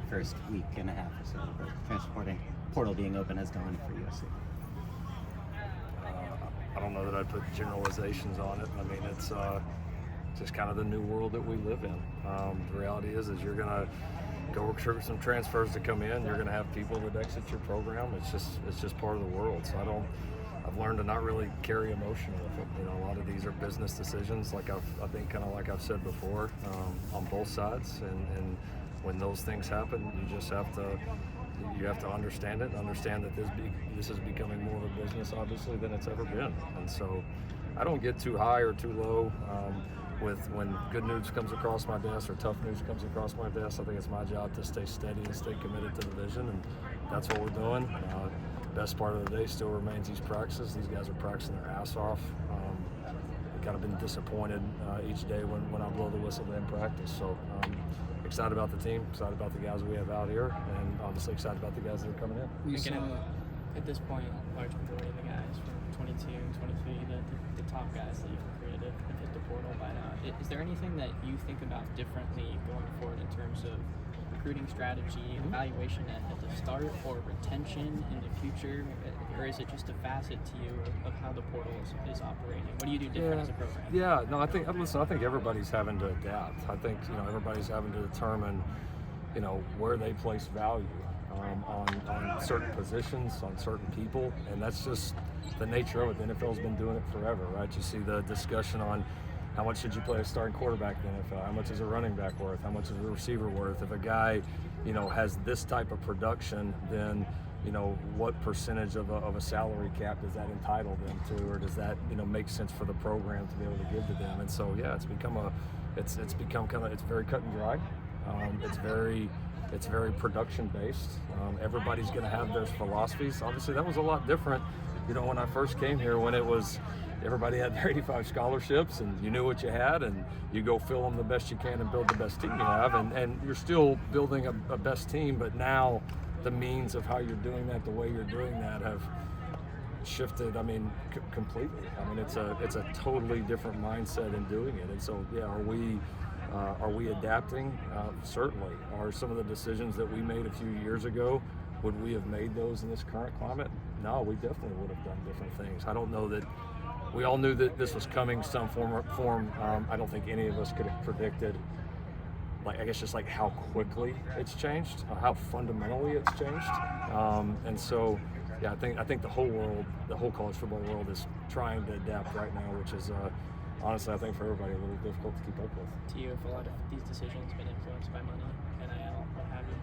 first week and a half or so, but transporting portal being open has gone for USC? I don't know that I'd put generalizations on it. I mean, it's just kind of the new world that we live in. The reality is you're going to go recruit some transfers to come in. You're going to have people that exit your program. It's just part of the world. So I've learned to not really carry emotion with it. You know, a lot of these are business decisions, like I think kind of like I've said before, on both sides. And when those things happen, you just have to understand it and understand that this is becoming more of a business, obviously, than it's ever been. And so I don't get too high or too low with when good news comes across my desk or tough news comes across my desk. I think it's my job to stay steady and stay committed to the vision, and that's what we're doing. Best part of the day still remains these practices. These guys are practicing their ass off. I've kind of been disappointed each day when I blow the whistle in practice. So excited about the team, excited about the guys we have out here, and obviously excited about the guys that are coming in. At this point, large majority of the guys from 22 and 23, the top guys that you've recruited have hit the portal by now. Is there anything that you think about differently going forward in terms of recruiting strategy, evaluation at the start, or retention in the future, or is it just a facet to you of how the portal is operating? What do you do different as a program? Yeah, no, I think everybody's having to adapt. I think everybody's having to determine where they place value on certain positions, on certain people, and that's just the nature of it. The NFL's been doing it forever, right? You see the discussion on how much should you play a starting quarterback in the NFL? How much is a running back worth? How much is a receiver worth? If a guy, has this type of production, then, what percentage of a salary cap does that entitle them to, or does that, make sense for the program to be able to give to them? And so, yeah, it's very cut and dry. It's very production based. Everybody's going to have their philosophies. Obviously, that was a lot different, when I first came here, when it was everybody had their 85 scholarships and you knew what you had and you go fill them the best you can and build the best team you have, and you're still building a best team, but now the means of how you're doing that, the way you're doing that, have shifted. I mean, completely. I mean, it's a totally different mindset in doing it. And so, yeah, are we adapting? Certainly. Are some of the decisions that we made a few years ago, would we have made those in this current climate? No, we definitely would have done different things. I don't know that we all knew that this was coming some form. I don't think any of us could have predicted, just how quickly it's changed, how fundamentally it's changed. And so, yeah, I think the whole college football world is trying to adapt right now, which is honestly, I think for everybody a little difficult to keep up with. To you, have a lot of these decisions been influenced by money, NIL, what have you?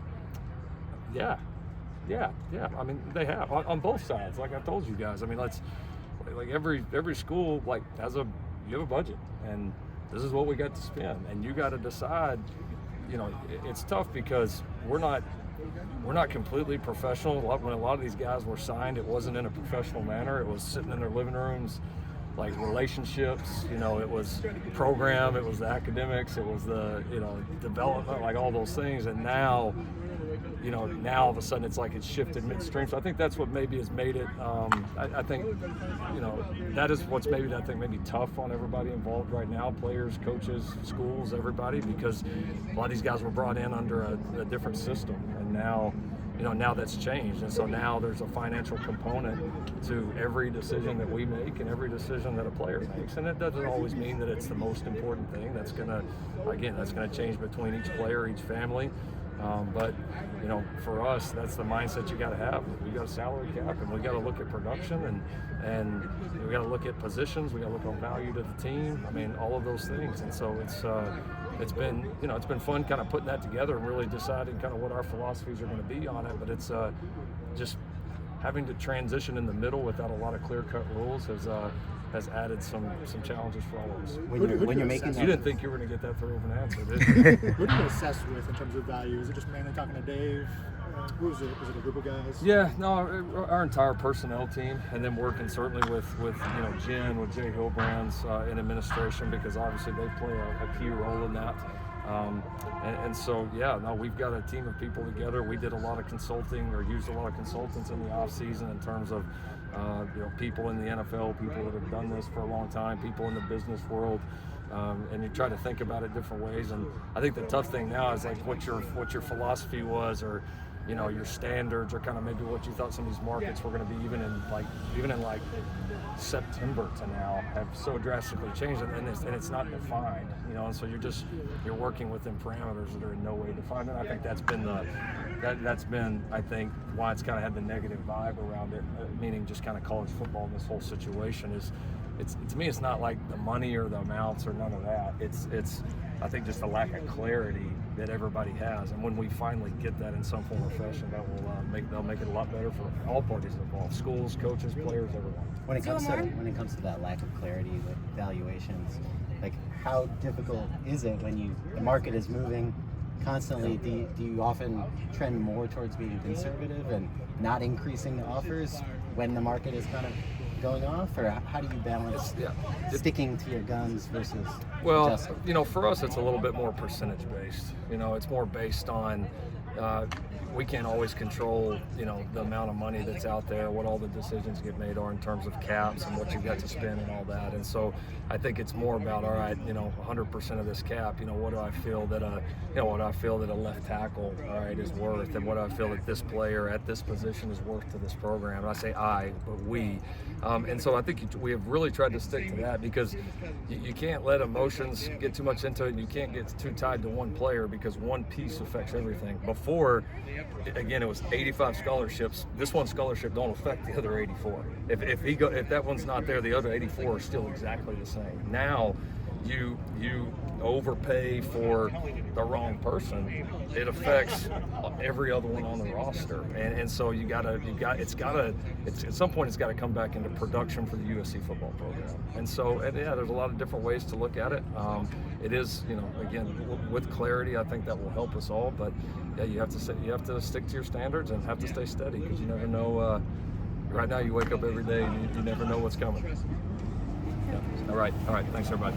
Yeah. I mean, they have on both sides. Like I told you guys, I mean, every school you have a budget, and this is what we got to spend, and you got to decide. It's tough because we're not completely professional. When a lot of these guys were signed, it wasn't in a professional manner. It was sitting in their living rooms, relationships. It was program, it was the academics, it was the development, all those things. And now all of a sudden it's it's shifted midstream. So I think that's what maybe has made it. I think that is what's maybe tough on everybody involved right now: players, coaches, schools, everybody, because a lot of these guys were brought in under a different system, and now that's changed. And so now there's a financial component to every decision that we make and every decision that a player makes. And it doesn't always mean that it's the most important thing. That's gonna change between each player, each family. But for us, that's the mindset you got to have. We got a salary cap, and we got to look at production, and we got to look at positions. We got to look on value to the team. I mean, all of those things. And so it's been fun kind of putting that together and really deciding kind of what our philosophies are going to be on it. But it's just having to transition in the middle without a lot of clear-cut rules has added some challenges for all of us. When you're making that, you didn't think you were going to get that through of an answer, did you? What do you assess with in terms of value? Is it just mainly talking to Dave? Who is it? Is it a group of guys? Yeah, no, our entire personnel team, and then working certainly with Jen, with Jay Hillbrands in administration, because obviously they play a key role in that. So we've got a team of people together. We did a lot of consulting, or used a lot of consultants in the off season in terms of people in the NFL, people that have done this for a long time, people in the business world, and you try to think about it different ways. And I think the tough thing now is like what your philosophy was, or your standards, or kind of maybe what you thought some of these markets were going to be, even in like September to now, have so drastically changed, and it's not defined, and so you're working within parameters that are in no way defined. And I think that's been I think why it's kind of had the negative vibe around it, meaning just kind of college football in this whole situation is. To me, it's not like the money or the amounts or none of that. It's I think just a lack of clarity that everybody has, and when we finally get that in some form or fashion, they'll make it a lot better for all parties involved: schools, coaches, players, everyone. When it comes to that lack of clarity with valuations, like how difficult is it when the market is moving constantly? Do you often trend more towards being conservative and not increasing the offers when the market is kind of going off, or how do you balance sticking to your guns versus adjusting? For us it's a little bit more percentage based. It's more based on we can't always control the amount of money that's out there, what all the decisions get made are in terms of caps and what you got to spend and all that. And so I think it's more about, all right, 100% of this cap, what do I feel that a left tackle, all right, is worth, and what do I feel that this player at this position is worth to this program. And I say but we. And so I think we have really tried to stick to that, because you can't let emotions get too much into it, and you can't get too tied to one player, because one piece affects everything. Before, again, it was 85 scholarships. This one scholarship don't affect the other 84. If that one's not there, the other 84 are still exactly the same. Now, you overpay for the wrong person, it affects every other one on the roster, and so at some point it's got to come back into production for the USC football program. And so there's a lot of different ways to look at it. It is, again, with clarity, I think that will help us all. But you have to stick to your standards and have to stay steady, because you never know. Right now, you wake up every day and you never know what's coming. Yeah. All right. Thanks, everybody.